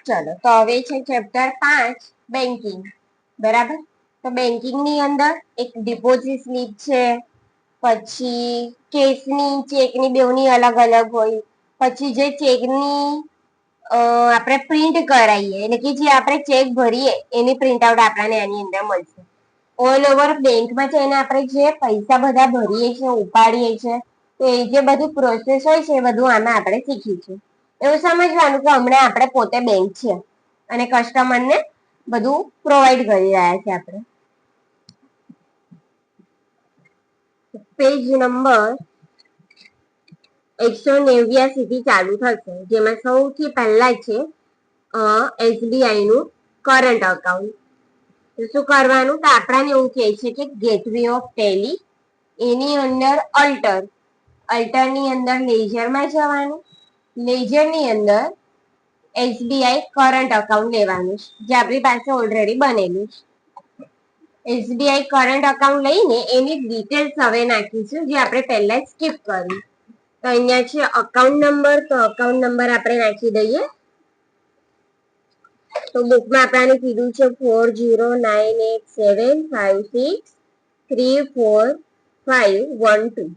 ચલો તો હવે છે ચેપ્ટર 5 બેન્કિંગ, બરાબર. તો બેન્કિંગ ની અંદર એક ડિપોઝિટ સ્લીપ છે, પછી કેશની ચેકની બેવની અલગ અલગ હોય, પછી જે ચેકની આપણે પ્રિન્ટ કરાવીએ એટલે કે જે આપણે ચેક ભરીએ એની પ્રિન્ટ આઉટ આપણને આની અંદર મળશે. ઓલ ઓવર બેંકમાં જઈને આપણે જે પૈસા બધા ભરીએ છીએ, ઉપાડીએ છીએ, તો એ જે બધી પ્રોસેસ હોય છે એ બધું આમાં આપણે શીખીશું. એવું સમજવાનું કે હમણાં આપણે પોતે બેંક છે અને કસ્ટમરને બધું પ્રોવાઈડ કરી રહ્યા છે આપણે. પેજ નંબર 189 થી ચાલુ થશે, જેમાં સૌથી પહેલા છે SBI નું કરંટ અકાઉન્ટ. તો શું કરવાનું, તો આપણાને એવું કહે છે કે ગેટવે ઓફ ટેલી, એની અંદર અલ્ટરની અંદર લેઝરમાં જવાનું, લેઝરની અંદર SBI કરંટ અકાઉન્ટ લેવાનું છે, જે આપણી પાસે ઓલરેડી બનેલું છે. SBI કરંટ અકાઉન્ટ લઈને એની ડિટેલ્સ હવે નાખીશું, જે આપણે પહેલા સ્કીપ કરી. તો અહીંયા છે અકાઉન્ટ નંબર, તો અકાઉન્ટ નંબર આપણે નાખી દઈએ. તો બુકમાં આપણને કીધું છે 409875634512.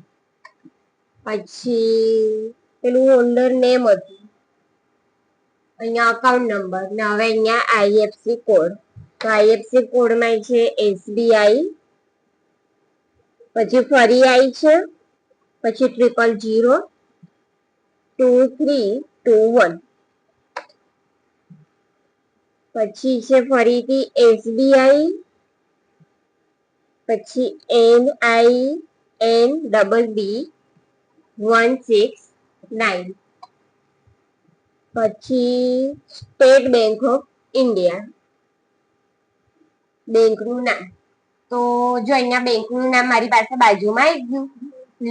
પછી પેલું હોલ્ડર નેમ હતું, અહીંયા અકાઉન્ટ નંબર, ને હવે અહીંયા IFSC કોડ. તો IFSC કોડમાં છે SBI, પછી ફરી આઈ છે, પછી 00022321, પછી છે ફરીથી SBI, પછી NINBB169, પછી સ્ટેટ બેંક ઓફ ઇન્ડિયા બેંકનું નામ. તો જો અહીંયા બેંકનું નામ મારી પાસે બાજુમાં આવી ગયું,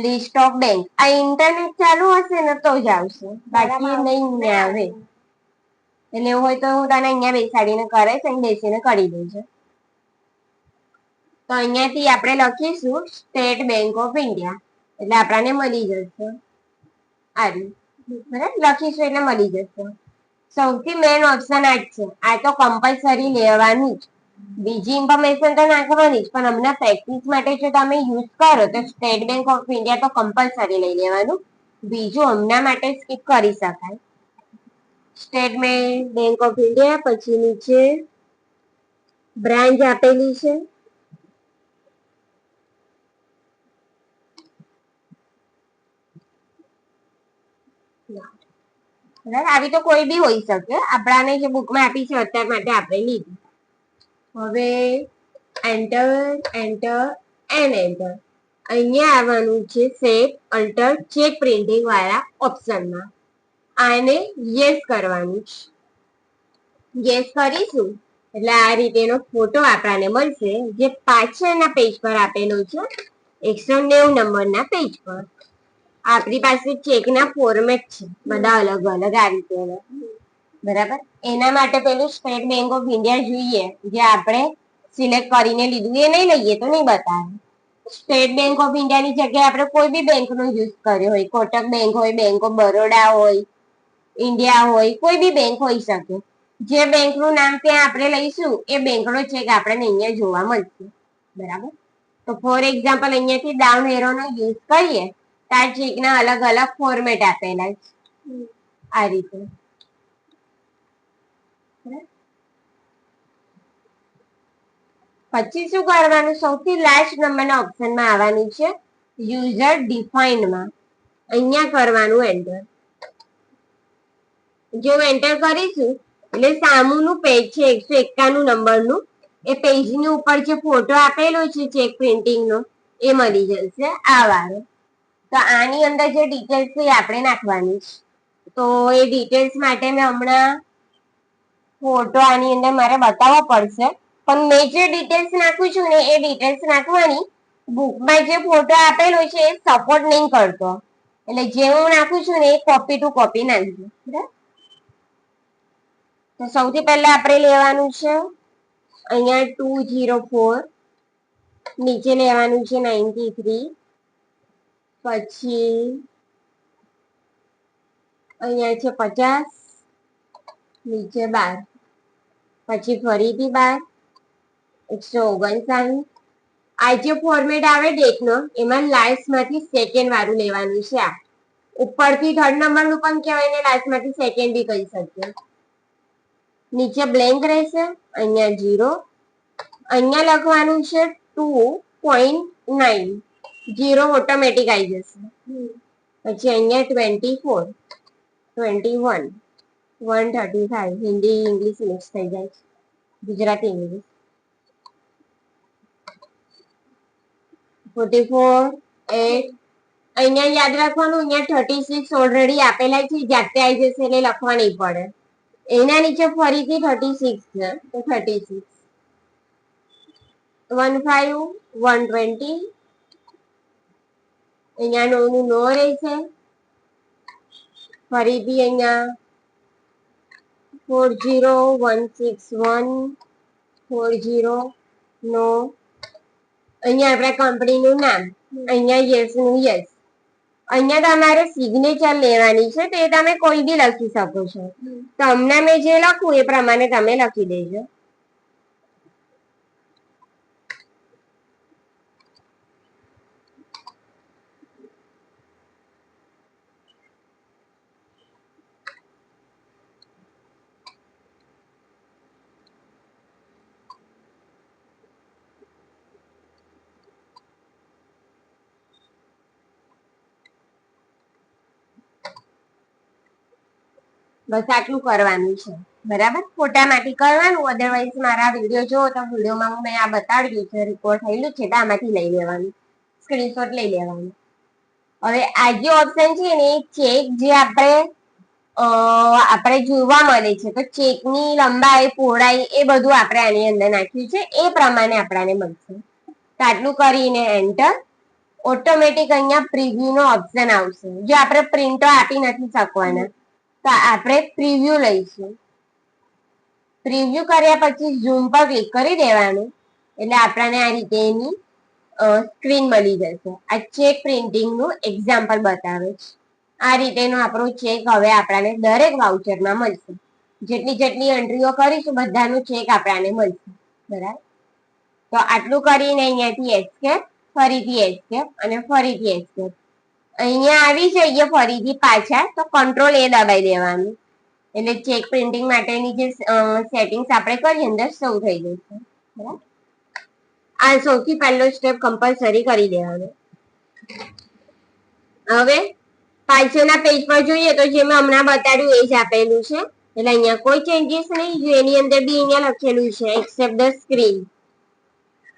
લિસ્ટ ઓફ બેંક. આ ઇન્ટરનેટ ચાલુ હશે ને તો જ આવશે, બાકી નહીં આવે. એટલે એવું હોય તો હું તને અહીંયા બેસાડીને કરાવીશ, અહીં બેસીને કરી દેજો. તો અહીંયાથી આપણે લખીશું સ્ટેટ બેંક ઓફ ઇન્ડિયા, એટલે આપણને મળી જશે. બરાબર, લખીશું એટલે મળી જશે. સૌથી મેઇન ઓપ્શન આ જ છે, આ તો કમ્પલસરી લેવાનું જ. બીજી ઇન્ફોર્મેશન તો નાખવાની જ, પણ હમણાં પ્રેક્ટિસ માટે જો તમે યુઝ કરો તો સ્ટેટ બેંક ઓફ ઇન્ડિયા તો કમ્પલસરી લઈ લેવાનું. બીજું હમણાં માટે સ્કીપ કરી શકાય. સ્ટેટ બેંક ઓફ ઇન્ડિયા, પછી નીચે બ્રાન્ચ આપેલી છે, આવી તો કોઈ બી હોઈ શકે, આપણાને જે બુકમાં આપી છે અત્યાર માટે આપણે લીધી. હવે એન્ટર એન્ટર એન્ટર, અહીંયા આવવાનું છે સેવ અલ્ટર ચેક પ્રિન્ટિંગ વાળા ઓપ્શનમાં. આને યસ કરવાનું છે. યસ કરીશું એટલે આ રીતેનો ફોટો આપણને મળશે, જે પાછળના પેજ પર આપેલો છે 190 નંબરના પેજ પર. આપણી પાસે ચેકના ફોર્મેટ છે બધા અલગ અલગ આ રીતેના, બરાબર. એના માટે પેલું સ્ટેટ બેંક ઓફ ઇન્ડિયા જોઈએ, જે આપણે સિલેક્ટ કરીને લીધું એ નહીં લઈએ તો નહીં બતાવે. સ્ટેટ બેંક ઓફ ઇન્ડિયાની જગ્યાએ આપણે કોઈ બી બેંકનો યુઝ કર્યો હોય, કોટક બેંક હોય, બેંક ઓફ બરોડા હોય, ઇન્ડિયા હોય, કોઈ બી બેંક હોઈ શકે. જે બેંકનું નામ ત્યાં આપણે લઈશું એ બેંકનો ચેક આપણને અહીંયા જોવા મળશે, બરાબર. તો ફોર એક્ઝામ્પલ અહીંયાથી ડાઉન એરોનો યુઝ કરીએ તો આ ચેકના અલગ અલગ ફોર્મેટ આપેલા છે આ રીતે. પછી શું કરવાનું, સૌથી લાસ્ટ નંબરના ઓપ્શનમાં આવવાનું છે યુઝર ડિફાઇન્ડમાં, અહીંયા કરવાનું એન્ટર. જો એન્ટર કરીશું એટલે સામુનું પેજ છે 191 નંબરનું, એ પેજની ઉપર જે ફોટો આપેલો છે ચેક પ્રિન્ટિંગનો એ મળી જશે આ વાળો. તો આની અંદર જે ડિટેલ્સ છે એ આપણે નાખવાની છે. તો એ ડિટેલ્સ માટે મેં હમણાં ફોટો આની અંદર મારે બતાવવો પડશે, પણ મેં જે ડિટેલ્સ નાખું છું ને એ ડિટેલ્સ નાખવાની. બુકમાં જે ફોટો આપેલો છે એ સપોર્ટ નહીં કરતો, એટલે જે હું નાખું છું ને એ કોપી ટુ કોપી નાખજો, બરાબર. તો સૌથી પહેલા આપણે લેવાનું છે અહીંયા 204, નીચે લેવાનું છે 93, પછી અહીંયા છે 50, નીચે 12, પછી ફરીથી 12, 159. આ જે ફોર્મેટ આવે ડેટ નો એમાં લાસ્ટ માંથી સેકન્ડ વાળું લેવાનું છે. આ ઉપરથી થર્ડ નંબર નું પણ કહેવાય ને લાસ્ટ માંથી સેકન્ડ બી કહી શકીએ. નીચે બ્લેન્ક રહેશે, અહીંયા 0, અહીંયા લખવાનું છે 2.9, 0 ઓટોમેટિક આવી જશે. પછી અહીંયા 24, 21, 135, હિન્દી ઇંગ્લિશ મિક્સ થઈ જાય છે, ગુજરાતી ઇંગ્લિશ. 44, 8, અહીંયા યાદ રાખવાનું, અહીંયા 36 ઓલરેડી આપેલા છે, જાતે આવી જશે એટલે લખવા નહીં પડે. એના નીચે ફરીથી 36 છે, તો 36, 15, 120, અહીંયા નો નો રહેશે. ફરીથી અહીંયા 40, 161, 40, નો. અહીંયા આપણા કંપનીનું નામ, અહીંયા યસ નું યસ. અહીંયા તમારે સિગ્નેચર લેવાની છે, તો એ તમે કોઈ બી લખી શકો છો. તમને મેં જે લખું એ પ્રમાણે તમે લખી દેજો. બસ આટલું કરવાનું છે, બરાબર. ફોટામાંથી કરવાનું, અધરવાઇઝ મારા વિડીયો જો તો વિડીયોમાં મેં આ બતાડ્યું છે, રેકોર્ડ થયેલું છે, તો આમાંથી લઈ લેવાનું, સ્ક્રીનશોટ લઈ લેવાનું. હવે આ જે ઓપ્શન છે ને ચેક જે આપણે જોવા મળે છે, તો ચેકની લંબાઈ પહોળાઈ એ બધું આપણે આની અંદર નાખ્યું છે, એ પ્રમાણે આપણને મળશે. તો આટલું કરીને એન્ટર. ઓટોમેટિક અહીંયા પ્રિવ્યુ નો ઓપ્શન આવશે. જો આપણે પ્રિન્ટો આપી નથી શકવાના તો આપણે પ્રિવ્યુ લઈશું. પ્રિવ્યુ કર્યા પછી ઝૂમ પર ક્લિક કરી દેવાનું, એટલે આપણને આ રીતે એની સ્ક્રીન મળી જશે. આ ચેક પ્રિન્ટિંગ નું એક્ઝામ્પલ બતાવે છે. આ રીતેનો આપણો ચેક હવે આપણને દરેક વાઉચરમાં મળશે. જેટલી એન્ટ્રીઓ કરીશું બધાનું ચેક આપણને મળશે, બરાબર. તો આટલું કરીને અહીંયાથી એસ્કેપ, ફરીથી એસ્કેપ અને ફરીથી એસ્કેપ. અહીંયા આવી જઈએ ફરીથી પાછા તો કંટ્રોલ એ દબાઈ દેવાનું, એટલે ચેક પ્રિન્ટિંગ માટેની જે સેટિંગ્સ આપણે કરી અંદર શો થઈ જશે, બરાબર. આ સૌથી પહેલો સ્ટેપ કમ્પલસરી કરી દેવાનો. હવે પાછળના પેજ પર જોઈએ તો જે મેં હમણાં બતાડ્યું એ જ આપેલું છે, એટલે અહીંયા કોઈ ચેન્જીસ નહીં. જો એની અંદર બી અહીંયા લખેલું છે એક્સેપ્ટ ધ સ્ક્રીન,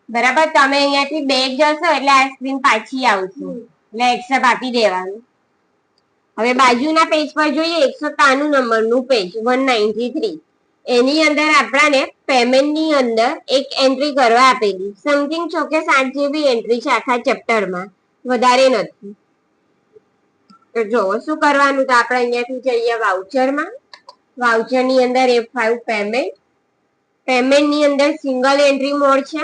બરાબર. તમે અહીંયાથી બેક જશો એટલે આ સ્ક્રીન પાછી આવશે, એટલે એક્સેપ્ટ આપી દેવાનું. હવે બાજુના પેજ પર જોઈએ 193 નંબરનું પેજ 193, એની અંદર આપણને પેમેન્ટની અંદર એક એન્ટ્રી કરવા આપેલી. સમથિંગ 6 કે 7 જેવી એન્ટ્રી છે આખા ચેપ્ટરમાં, વધારે નથી. તો જો શું કરવાનું, તો આપણે અહીંયાથી જઈએ વાઉચરમાં. વાઉચરની અંદર F5 પેમેન્ટ. પેમેન્ટની અંદર સિંગલ એન્ટ્રી મોડ છે.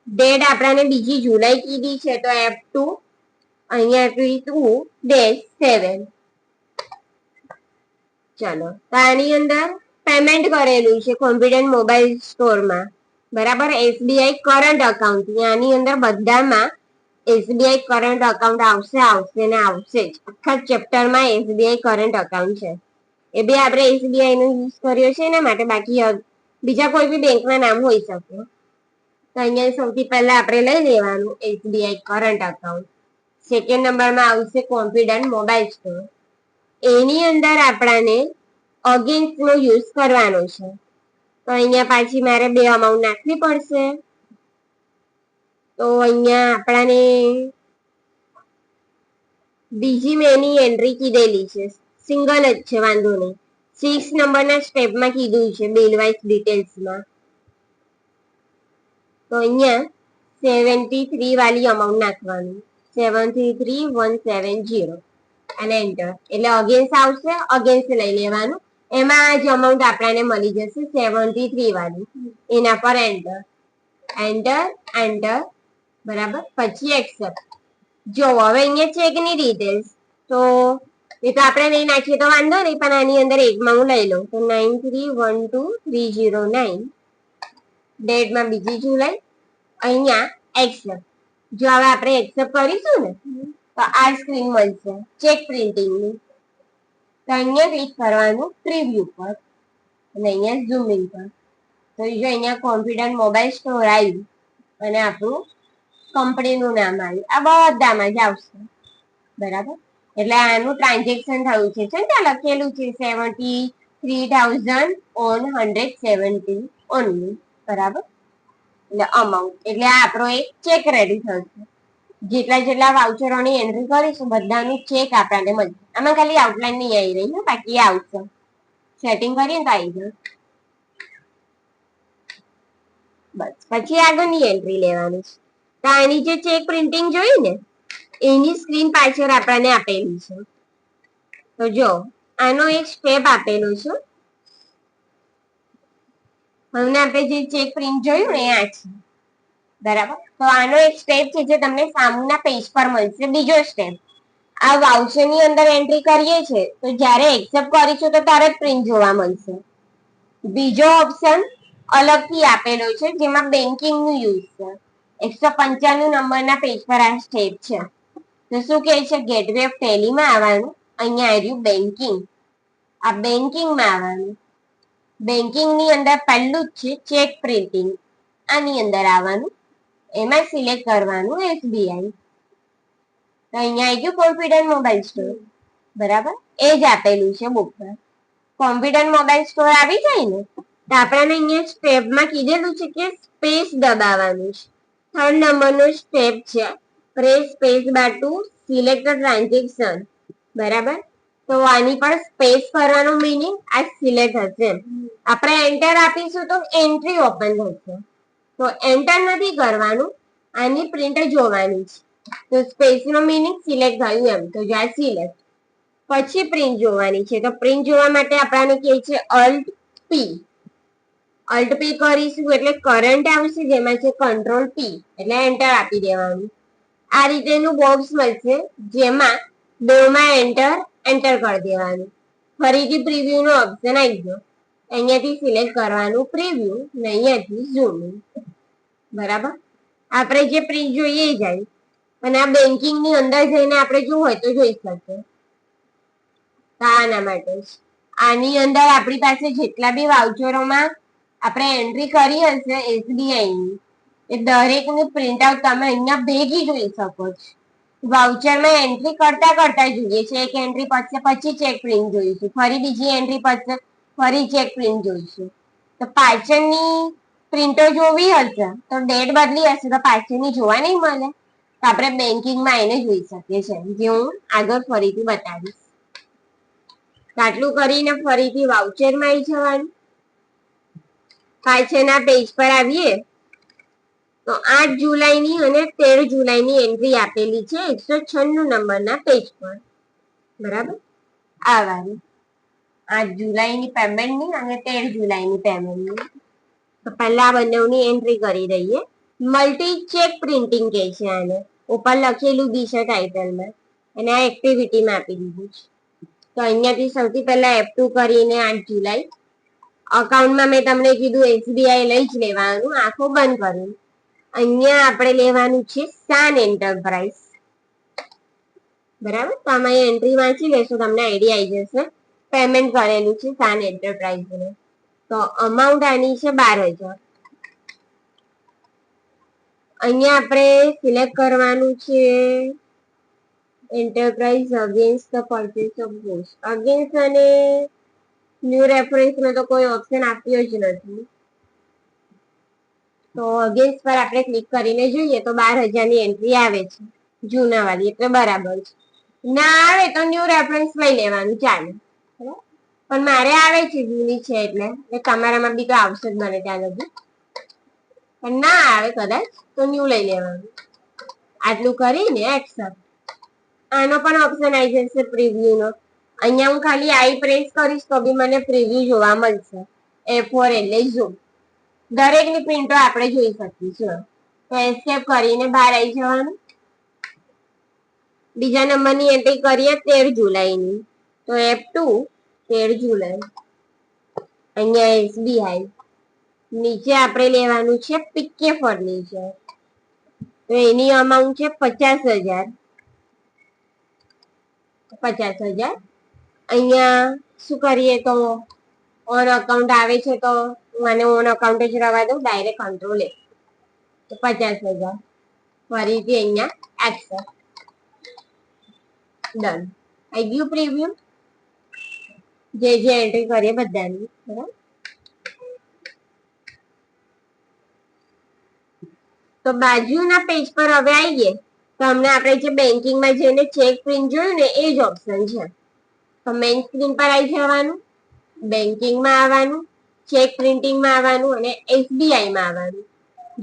ડેટ આપણને બીજી જુલાઈ કીધી છે, તો F2, અહીંયા 2-7. ચલો, તો આની અંદર પેમેન્ટ કરેલું છે કોન્ફિડન્ટ મોબાઈલ સ્ટોરમાં, બરાબર. SBI કરંટ અકાઉન્ટ, આની અંદર બધામાં SBI કરંટ અકાઉન્ટ આવશે ને આવશે જ. આખા ચેપ્ટરમાં SBI કરંટ અકાઉન્ટ છે. એ બી આપણે SBI નો યુઝ કર્યો છે એના માટે, બાકી બીજા કોઈ બી બેંકના નામ હોઈ શકે. તો અહીંયા સૌથી પહેલા આપણે લઈ લેવાનું SBI કરંટ અકાઉન્ટ. સેકન્ડ નંબરમાં આવશે કોન્ફિડન્ટ મોબાઈલ સ્ટોર. એની અંદર આપણને અગેન્સ્ટ નો યુઝ કરવાનો છે, તો અહીંયા પાછી મારે 2 અમાઉન્ટ નાખવી પડશે. તો અહીંયા આપણને બીજી મેં એની એન્ટ્રી કીધેલી છે, સિંગલ જ છે, વાંધો નહીં. 6 નંબરના સ્ટેપમાં કીધું છે બિલ વાઇઝ ડિટેલ્સમાં. તો અહીંયા 73 વાળી અમાઉન્ટ નાખવાની, 733170 અને એન્ટર. એટલે અગેન્સ્ટ આવશે, અગેન્સ્ટ લઈ લેવાનું. એમાં જ અમાઉન્ટ આપણને મળી જશે 73 વાળી, એના પર એન્ટર, એન્ટર, એન્ટર, બરાબર. પછી એક્સેપ્ટ. જો હવે અહીંયા ચેકની ડિટેલ્સ, તો એ તો આપણે નહીં નાખીએ તો વાંધો નહીં, પણ આની અંદર એકમાં હું લઈ લઉં તો 93123009, ડેટમાં 2 જુલાઈ, અહીંયા એક્સેપ્ટ. જો હવે આપણે એક્સેપ્ટ કરીશું ને તો આ સ્ક્રીન મળશે ચેક પ્રિન્ટિંગની. તો અહીંયા ક્લિક કરવાનું પ્રીવ્યુ પર અને અહીંયા ઝૂમિંગ પર. તો જો અહીંયા કોન્ફિડન્ટ મોબાઈલ સ્ટોર આવ્યું અને આપણું કંપનીનું નામ આવ્યું. આ બધામાં જ આવશે, બરાબર. એટલે આનું ટ્રાન્ઝેક્શન થયું છે ત્યાં લખેલું છે 73,170 ઓનલી, બરાબર. એટલે અમાઉન્ટ એટલે આ આપણો એક ચેક રેડી થશે. જેટલા જેટલા વાઉચરોની એન્ટ્રી કરીશું બધાનું ચેક આપણને મળશે. આમાં ખાલી આઉટલાઈન નહીં આવી રહી, બાકી આવશે. સેટિંગ કરીએ તો આવી જાય. બસ પછી આગળની એન્ટ્રી લેવાની છે. તો આની જે ચેક પ્રિન્ટિંગ જોઈ ને એની સ્ક્રીન પાછળ આપણને આપેલી છે. તો જો આનો એક સ્ટેપ આપેલો છે. હવે આપણે જે ચેક પ્રિન્ટ જોયું ને આ છે, બરાબર. તો આનો એક સ્ટેપ છે જે તમને સામેના પેજ પર મળશે. બીજો સ્ટેપ આ વાઉચરની અંદર એન્ટ્રી કરીએ છીએ તો જ્યારે એક્સેપ્ટ કરીશું તો તરત પ્રિન્ટ જોવા મળશે. બીજો ઓપ્શન અલગથી આપેલો છે જેમાં બેન્કિંગ નું યુઝ છે. 195 નંબરના પેજ પર આ સ્ટેપ છે. તો શું કહે છે, ગેટવે ઓફ ટેલીમાં આવવાનું, અહીંયા આવ્યું બેન્કિંગ. આ બેન્કિંગમાં આવવાનું. બેન્કિંગની અંદર પહેલું જ છે ચેક પ્રિન્ટિંગ, આની અંદર આવવાનું. એમાં સિલેક્ટ કરવાનું એસબીઆઈ. તો અહીંયા આવી ગયું કોન્ફિડન્ટ મોબાઈલ સ્ટોર, બરાબર. એ જ આપેલું છે બુકમાં. કોન્ફિડન્ટ મોબાઈલ સ્ટોર આવી જાય ને તો આપણને અહીંયા સ્ટેપમાં કીધેલું છે કે સ્પેસ દબાવવાનું છે. 3rd નંબરનો સ્ટેપ છે, press space bar to select transaction, બરાબર. તો આની પર સ્પેસ કરવાનું મીનિંગ આ સિલેક્ટ હશે. આપણે એન્ટર આપીશું તો એન્ટ્રી ઓપન થશે. તો એન્ટર નથી કરવાનું, આની પ્રિન્ટ જોવાની છે. તો સ્પેસ નો મીનિંગ સિલેક્ટ થયું એમ, તો જ્યાં સિલેક્ટ. પછી પ્રિન્ટ જોવાની છે. તો પ્રિન્ટ જોવા માટે આપણને કહે છે અલ્ટ પી. અલ્ટ પી કરીશું એટલે કરંટ આવશે, જેમાં છે કંટ્રોલ પી એટલે એન્ટર આપી દેવાનું. આ રીતેનું બોક્સ મળશે જેમાં બેમાં એન્ટર કરી દેવાનું. ફરીથી પ્રીવ્યુ નો ઓપ્શન આવી ગયો. અહીંયાથી સિલેક્ટ કરવાનું પ્રીવ્યુ ને અહીંયાથી ઝૂમ, બરાબર. આપણે જે પ્રિન્ટ જોઈએ એ જાય. અને આ બેન્કિંગ ની અંદર જઈને આપણે જોવું હોય તો જોઈ શકીએ. આના માટે આની અંદર આપણી પાસે જેટલા બી વાઉચરોમાં આપણે એન્ટ્રી કરી હશે એસબીઆઈ ની, એ દરેકની પ્રિન્ટ આઉટ તમે અહીંયા ભેગી જોઈ શકો છો. વાઉચરમાં એન્ટ્રી કરતા જોઈએ છે. એક એન્ટ્રી પડશે પછી ચેક પ્રિન્ટ જોઈશું, ફરી બીજી એન્ટ્રી પડશે ફરી ચેક પ્રિન્ટ જોઈશું. તો પાછળની પ્રિન્ટો જોવી હશે તો ડેટ બદલી હશે તો પાછળની જોવા નહીં મળે. તો આપણે બેન્કિંગમાં એને જોઈ શકીએ છીએ, જે હું આગળ ફરીથી બતાવીશ. આટલું કરીને ફરીથી વાઉચરમાં આવી જવાનું. પાછળના પેજ પર આવીએ તો 8 જુલાઈની અને 13 જુલાઈની એન્ટ્રી આપેલી છે 196 નંબરના પેજ પર, બરાબર. આવવાની 8 જુલાઈની પેમેન્ટની અને 13 જુલાઈની પેમેન્ટની. તો પહેલા બંનેની એન્ટ્રી કરી દઈએ. મલ્ટી ચેક પ્રિન્ટિંગ કહે છે આને. ઉપર લખેલું બી છે ટાઇટલમાં અને આ એક્ટિવિટીમાં આપી દીધું છે. તો અહીંયાથી સૌથી પહેલા F2 કરીને 8 જુલાઈ. અકાઉન્ટમાં મેં તમને કીધું એસબીઆઈ લઈ જ લેવાનું, આંખો બંધ કરીને. અહીંયા આપણે લેવાનું છે સાન એન્ટરપ્રાઇઝ, બરાબર. તો આમાં એન્ટ્રી વાંચી લેશો તમને આઈડિયા આવી જશે. પેમેન્ટ કરેલું છે સાન એન્ટરપ્રાઇઝને. તો અમાઉન્ટ આની છે 12,000. અહીંયા આપણે સિલેક્ટ કરવાનું છે enterprise against the purchase of goods. Against અને ન્યૂ રેફરન્સમાં તો કોઈ ઓપ્શન આપ્યો જ નથી. તો અગેન્સ્ટ પર આપણે ક્લિક કરીને જોઈએ તો 12,000 ની એન્ટ્રી આવે છે જૂના વાળી, એટલે બરાબર છે. ના આવે તો ન્યૂ રેફરન્સ લઈ લેવાનું, ચાલે. પણ મારે આવે છે જૂની છે એટલે તમારામાં બી તો આવશે જ મને ત્યાં લગી. પણ ના આવે કદાચ તો ન્યૂ લઈ લેવાનું. આટલું કરીને એક્સેપ્ટ. આનો પણ ઓપ્શન આવી જશે પ્રીવ્યુ નો. અહીંયા હું ખાલી આઈ પ્રેસ કરીશ તો બી મને પ્રીવ્યુ જોવા મળશે. F4 એટલે ઝૂમ. દરેકની પ્રિન્ટો આપણે જોઈ શકીશું. તો એસ્કેપ કરીને બહાર આવી જવાનું. બીજા નંબરની એન્ટ્રી કરીએ 13 જુલાઈની, તો F2 13 જુલાઈ. અહીંયા SBI. નીચે આપણે લેવાનું છે પીકે ફર્નિચર, તો એની અમાઉન્ટ છે 50,000. 50,000. અહીંયા શું કરીએ તો ઓન અકાઉન્ટ આવે છે, તો મને ઓન અકાઉન્ટ જ રવા દઉં, ડાયરેક્ટ કંટ્રોલ એ, તો 50,000. ફરીથી અહીંયા એક્સેપ્ટ, ડન. આઈ ગયું પ્રીવ્યુ, જે એન્ટ્રી કરીએ બધાની, બરાબર. તો બાજુના પેજ પર હવે આવીએ, તો અમને આપણે જે બેન્કિંગમાં જઈને ચેક પ્રિન્ટ જોયું ને એ જ ઓપ્શન છે. તો મેઇન સ્ક્રીન પર આવી જવાનું, બેન્કિંગમાં આવવાનું, ચેક પ્રિન્ટિંગમાં આવવાનું અને SBIમાં આવવાનું.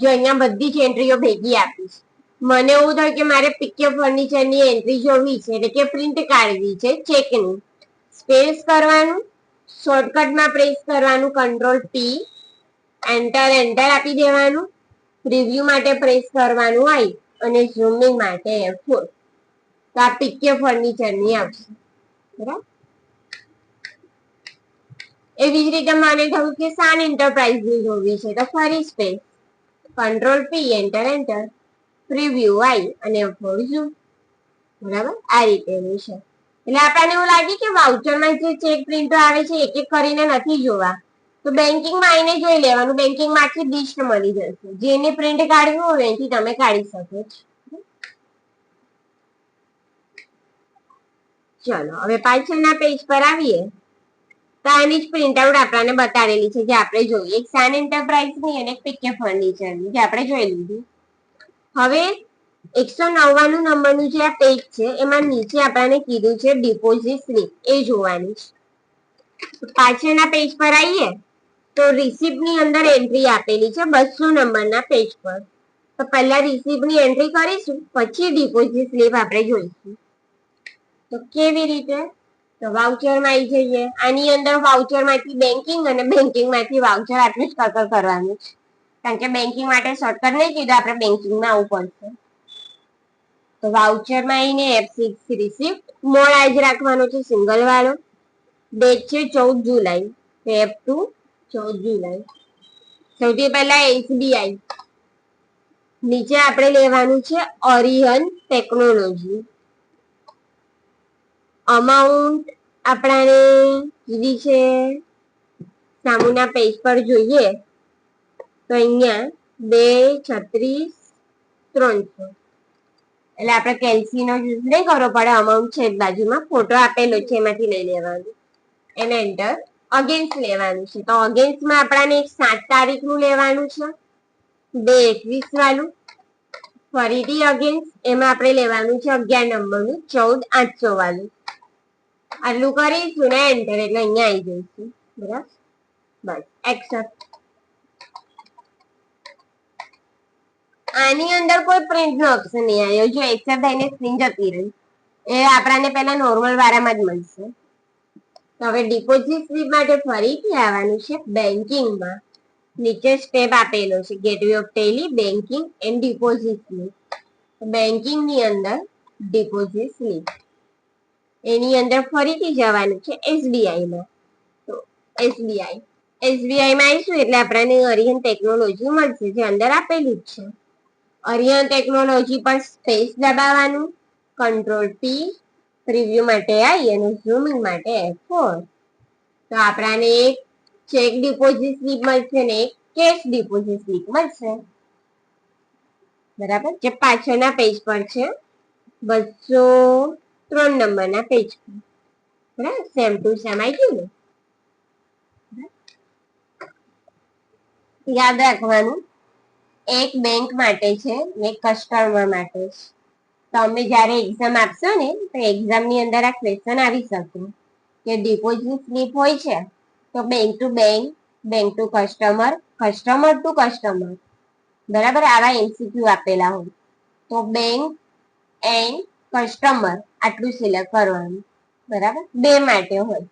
જો અહીંયા બધી જ એન્ટ્રીઓ ભેગી આપી છે. મને એવું થયું કે મારે પીકે ફર્નિચરની એન્ટ્રી જોવી છે, એટલે કે પ્રિન્ટ કાઢવી છે ચેકની. સ્પેસ કરવાનું, શોર્ટકટમાં પ્રેસ કરવાનું Ctrl+P, એન્ટર આપી દેવાનું, રિવ્યુ માટે પ્રેસ કરવાનું હોય અને ઝૂમિંગ માટે F4. તો આ પીકે ફર્નિચરની આવશે, બરાબર. એવી જ રીતે મને થયું કે સાન એન્ટરપ્રાઇઝની જોવી છે, તો ફરી સ્પેસ, Ctrl+P, એન્ટર, પ્રિવ્યુ આવી અને F4 ઝૂમ, બરાબર. આ રીતેનું છે. એટલે આપણને એવું લાગે કે વાઉચરમાં જે ચેક પ્રિન્ટો આવે છે એક એક કરીને નથી જોવા, તો બેન્કિંગમાં આવીને જોઈ લેવાનું. બેન્કિંગમાં આખી લિસ્ટ મળી જશે, જેની પ્રિન્ટ કાઢવી હોય એથી તમે કાઢી શકો છો. ચલો હવે પાછળના પેજ પર આવીએ, તો આની જ પ્રિન્ટ આઉટ આપણને બતાવેલી છે જે આપણે જોઈએ, એક સાન એન્ટરપ્રાઇઝની અને એક પીકે ફર્નિચરની, જે આપણે જોઈ લીધું. હવે 199 નંબરનું જે આ પેજ છે એમાં નીચે આપણને કીધું છે ડિપોઝિટ સ્લીપ, એ જોવાની છે. પાછળના પેજ પર આવીએ તો રિસિપ્ટની અંદર એન્ટ્રી આપેલી છે 200 નંબરના પેજ પર. તો પહેલા રિસિપ્ટની એન્ટ્રી કરીશું, પછી ડિપોઝિટ સ્લીપ આપણે જોઈશું. તો કેવી રીતે? તો વાઉચરમાં આવી જઈએ. આની અંદર વાઉચરમાંથી બેન્કિંગ અને બેન્કિંગમાંથી વાઉચર આટલું જ કકર કરવાનું છે, કારણ કે બેન્કિંગ માટે શોર્ટકટ નહીં કીધું, આપણે બેન્કિંગમાં આવવું પડશે. તો વાઉચરમાં આવીને F6 રિસિપ્ટ, મોડ આજ રાખવાનો છે સિંગલ વાળો, ડેટ છે 14 જુલાઈ, F2 14 જુલાઈ. સૌથી પહેલા SBI, નીચે આપણે લેવાનું છે ઓરિયન ટેકનોલોજી. અમાઉન્ટ આપણાને કીધી છે સામુના પેજ પર જોઈએ તો અહીંયા 236,300. એટલે આપણે કેલ્સીનો યુઝ નહીં કરવો પડે, અમાઉન્ટ છે બાજુમાં ફોટો આપેલો છે એમાંથી લઈ લેવાનું, એને એન્ટર. અગેન્સ્ટ લેવાનું છે, તો અગેન્સ્ટમાં આપણાને 7 તારીખનું લેવાનું છે, 2/21 વાળું. ફરીથી અગેન્સ્ટ, એમાં આપણે લેવાનું છે 11 નંબરનું 14,800 વાળું. આટલું કરીશું ને એન્ટર, એટલે અહીંયા આવી જઈશું, બરાબર. બસ એક્સેપ્ટ. આની અંદર કોઈ પ્રિન્ટ નો ઓપ્શન નહીં આવ્યો, જો એક્સેપ્ટ થઈને સ્ક્રીન જતી રહી. એ આપણને પહેલા નોર્મલ વાળામાં જ મળશે. તો હવે ડિપોઝિટ સ્લીપ માટે ફરીથી આવવાનું છે બેન્કિંગમાં. નીચે સ્ટેપ આપેલો છે gateway of Tally, banking and deposit slip. બેન્કિંગની અંદર ડિપોઝિટ સ્લીપ, એની અંદર ફરીથી જવાનું છે SBIમાં. તો SBIમાં આવીશું એટલે આપણને અરિહંત ટેકનોલોજી મળશે, જે અંદર આપેલું જ છે. અરિહંત ટેકનોલોજી પર સ્પેસ દબાવવાનું, Ctrl+P, પ્રિવ્યુ માટે આવી અને ઝૂમિંગ માટે F4. તો આપણને એક ચેક ડિપોઝિટ સ્લીપ મળશે ને એક કેશ ડિપોઝિટ સ્લીપ મળશે, બરાબર. જે પાછળના પેજ પર છે 203 નંબરના પેજ પર, બરાબર. સેમ ટુ સેમ આવી ગયું ને. યાદ રાખવાનું, એક બેંક માટે છે ને કસ્ટમર માટે છે. તમે જ્યારે એક્ઝામ આપશો ને તો એક્ઝામની અંદર આ ક્વેશ્ચન આવી શકે કે ડિપોઝિટ સ્લીપ હોય છે તો bank to bank, bank to customer, customer to customer, બરાબર. આવા MCQ આપેલા હોય તો બેંક એન્ડ કસ્ટમર આટલું સિલેક્ટ કરવાનું, બરાબર. બે માટે હોય.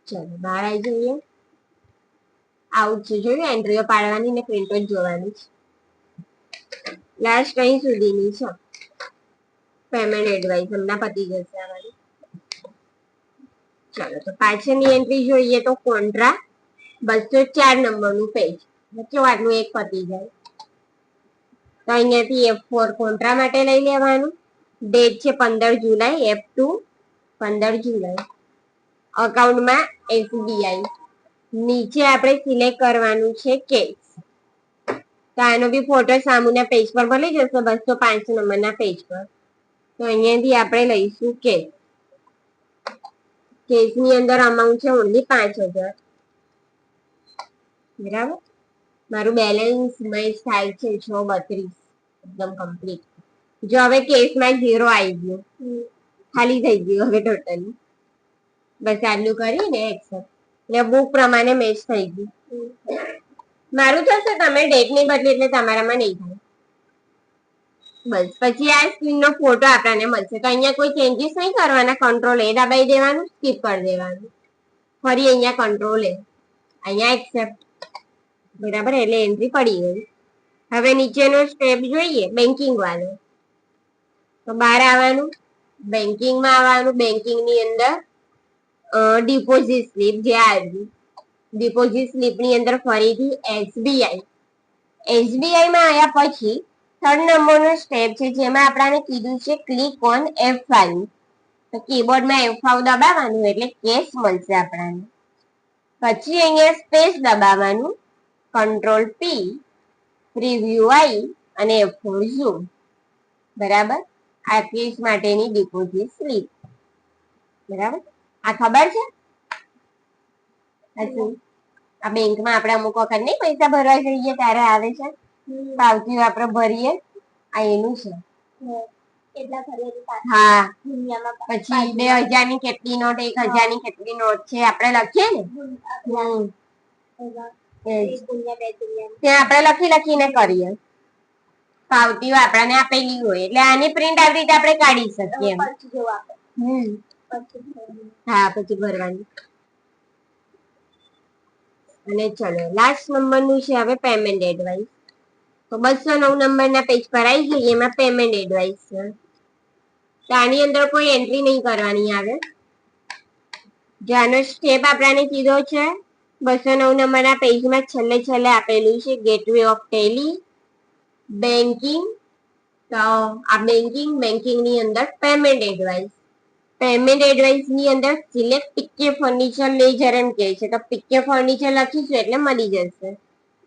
ચલો બહાર આવી જઈએ. આવું છે, જોયું, એન્ટ્રીઓ પાડવાની ને પ્રિન્ટો જોવાની છે. લાસ્ટ અહીં સુધીની છે. પેમેન્ટ એડવાઇસ હમણાં પતી જશે અમારી. ચાલો તો પાછળની એન્ટ્રી જોઈએ તો કોન્ટ્રા 204 નંબરનું પેજ. જો આટલું એક પતી જાય તો અહીંયાથી F4 કોન્ટ્રા માટે લઈ લેવાનું. ડેટ છે 15 જુલાઈ, F2 15 જુલાઈ. અકાઉન્ટમાં SBI. નીચે આપણે સિલેક્ટ કરવાનું છે કેસ. તો આનો બી ફોટો સામુના પેજ પર મળી જશે 205 નંબરના પેજ પર. તો અહીંયાથી આપણે લઈશું કેસ. કેસની અંદર અમાઉન્ટ છે ઓનલી 5000. બરાબર. મારું બેલેન્સ મેચ થાય છે 632 એકદમ કમ્પ્લીટ. જો હવે કેસમાં 0 આવી ગયું, ખાલી થઈ ગયું હવે ટોટલી. બસ આટલું કરીને એક્સેપ્ટ એટલે બુક પ્રમાણે મેચ થઈ ગયું. મારું થશે તમે ડેટ નહીં બદલી એટલે તમારામાં નહીં થાય. બસ પછી આ સ્ક્રીન નો ફોટો આપણને મળશે. તો અહીંયા કોઈ ચેન્જીસ નહીં કરવાના. કંટ્રોલ A દબાઈ દેવાનું, સ્કીપ કરી દેવાનું. ફરી અહીંયા કંટ્રોલ A, અહીંયા એક્સેપ્ટ. બરાબર, એટલે એન્ટ્રી પડી ગઈ. હવે નીચેનો સ્ટેપ જોઈએ બેન્કિંગ વાળો. તો બહાર આવવાનું, બેન્કિંગમાં આવવાનું. બેન્કિંગની અંદર ડિપોઝિટ સ્લીપ જે આવી, ડિપોઝિટ સ્લીપની અંદર ફરીથી SBI માં આવ્યા પછી 3rd નંબરનો સ્ટેપ છે જેમાં આપણને કીધું છે ક્લિક ઓન F5. તો કીબોર્ડમાં F5 દબાવવાનું એટલે કેસ મળશે આપણને. પછી અહીંયા સ્પેસ દબાવવાનું, કંટ્રોલ P, પ્રિવ્યુ આવી અને F4 ઝૂમ. બરાબર, આ કેસ માટેની ડિપોઝિટ સ્લીપ. બરાબર, આ ખબર છે? આ બેંકમાં આપણે અમુક વખત નહીં પૈસા ભરવા જઈએ ત્યારે આવે છે, પાવતી આપણે ભરીએ, આ એનું છે. હા, પછી 2000 ની કેટલી નોટ, 1000 ની કેટલી નોટ છે આપણે લખીએ ને, ત્યાં આપણે લખીને કરીએ. પાવતીઓ આપણને આપેલી હોય એટલે આની પ્રિન્ટ આવી રીતે આપણે કાઢી શકીએ. હા, પછી ભરવાની. અને ચલો લાસ્ટ નંબરનું છે હવે પેમેન્ટ એડવાઇસ. તો 209 નંબરના પેજ પર આવી જઈએ. એમાં પેમેન્ટ એડવાઇસ છે. તો આની અંદર કોઈ એન્ટ્રી નહીં કરવાની આવે. જેનો સ્ટેપ આપણને કીધો છે 209 નંબરના પેજમાં છેલ્લે આપેલું છે ગેટવે ઓફ ટેલી, બેન્કિંગ. તો આ બેન્કિંગની અંદર પેમેન્ટ એડવાઇસ. પેમેન્ટ એડવાઇસ ની અંદર સિલેક્ટ પીકે ફર્નિચર લેજર એમ કહે છે. તો પીકે ફર્નિચર લખીશું એટલે મળી જશે.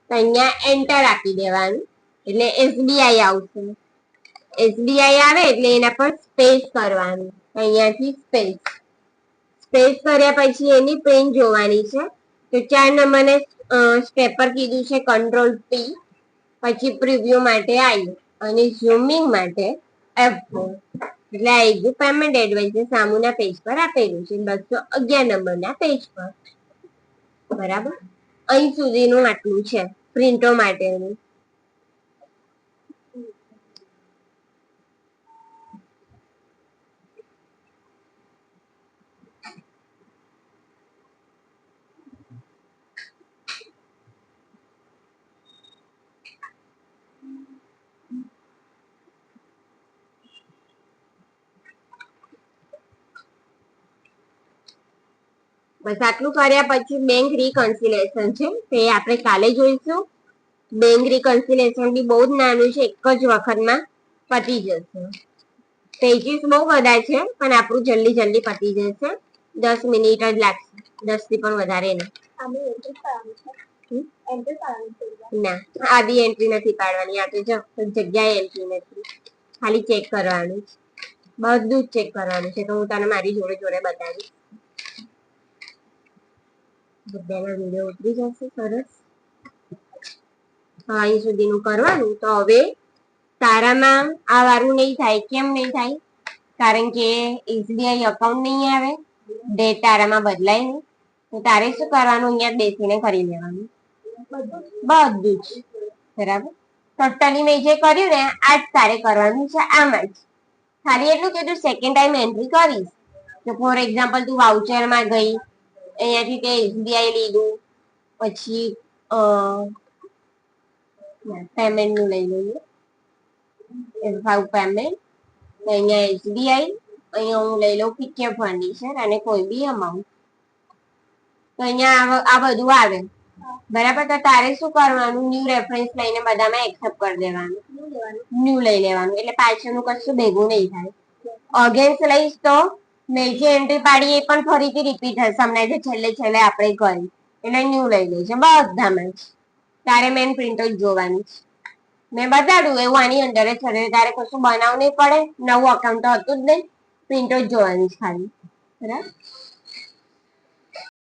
તો અહીંયા એન્ટર આપી દેવાનું એટલે SBI આવશે. SBI આવે એટલે એના પર સ્પેસ કરવાનું. અહીંયાથી સ્પેસ કર્યા પછી એની પ્રિન્ટ જોવાની છે. તો 4 નંબરને સ્ટેપ પર કીધું છે કંટ્રોલ P, પછી પ્રિવ્યુ માટે આવી અને ઝૂમિંગ માટે F4. એટલે આ એક પેમેન્ટ એડવાઇસ સામુના પેજ પર આપેલું છે 211 નંબરના પેજ પર. બરાબર, અહીં સુધીનું આટલું છે પ્રિન્ટો માટેનું. બસ આટલું કર્યા પછી બેંક રિકન્સિલેશન છે તે આપણે કાલે જોઈશું. બેંક રિકન્સિલેશન બી બહુ જ નાનું છે, એક જ વખતમાં પતી જશે. પેજીસ બહુ બધા છે પણ આપણું જલ્દી પતી જશે. 10 મિનિટ જ લાગશે, 10 થી પણ વધારે નહીં. ના, આધી એન્ટ્રી નથી પાડવાની. આ તો જો જગ્યાએ એન્ટ્રી નથી, ખાલી ચેક કરવાનું. બધું જ ચેક કરવાનું છે. તો હું તને મારી જોડે બતાવીશ. બધાના વિડીયો ઉતરી જશે સરસ. અહીં સુધીનું કરવાનું. તો હવે તારામાં આ વારું નહીં થાય. કેમ નહીં થાય? કારણ કે SBI અકાઉન્ટ નહીં આવે, ડેટ તારામાં બદલાય નહીં. તો તારે શું કરવાનું? અહીંયા બેસીને કરી લેવાનું બધું જ. બરાબર, ટોટલી મેં જે કર્યું ને આ જ તારે કરવાનું છે. આમાં જ ખાલી એટલું કે તું સેકન્ડ ટાઈમ એન્ટ્રી કરીશ. તો ફોર એક્ઝામ્પલ તું વાઉચરમાં ગઈ, અહીંયાથી તે SBI લીધું, પછી પેમેન્ટ નું લઈ લઈએ F5 પેમેન્ટ. અહીંયા એસબીઆઈ, અહીંયા હું લઈ લઉં પીકે ફર્નિચર અને કોઈ બી અમાઉન્ટ. તો અહીંયા આ બધું આવે બરાબર. તો તારે શું કરવાનું, ન્યુ રેફરન્સ લઈને બધામાં એક્સેપ્ટ કરી દેવાનું, ન્યુ લઈ લેવાનું, એટલે પાછળનું કશું ભેગું નહીં થાય. અગેન્સ્ટ લઈશ તો મેં જે એન્ટ્રી પાડી એ પણ ફરીથી રિપીટ થશે હમણાં જે છેલ્લે આપણે કરી, એટલે ન્યુ લઈ લઈશ બધામાં જ. તારે મેન પ્રિન્ટ જ જોવાની છે. મેં બતાડ્યું એવું આની અંદર જ થશે, તારે કશું બનાવવું નહીં પડે, નવું અકાઉન્ટ તો હતું જ નહીં, પ્રિન્ટ જ જોવાની છે ખાલી. બરાબર.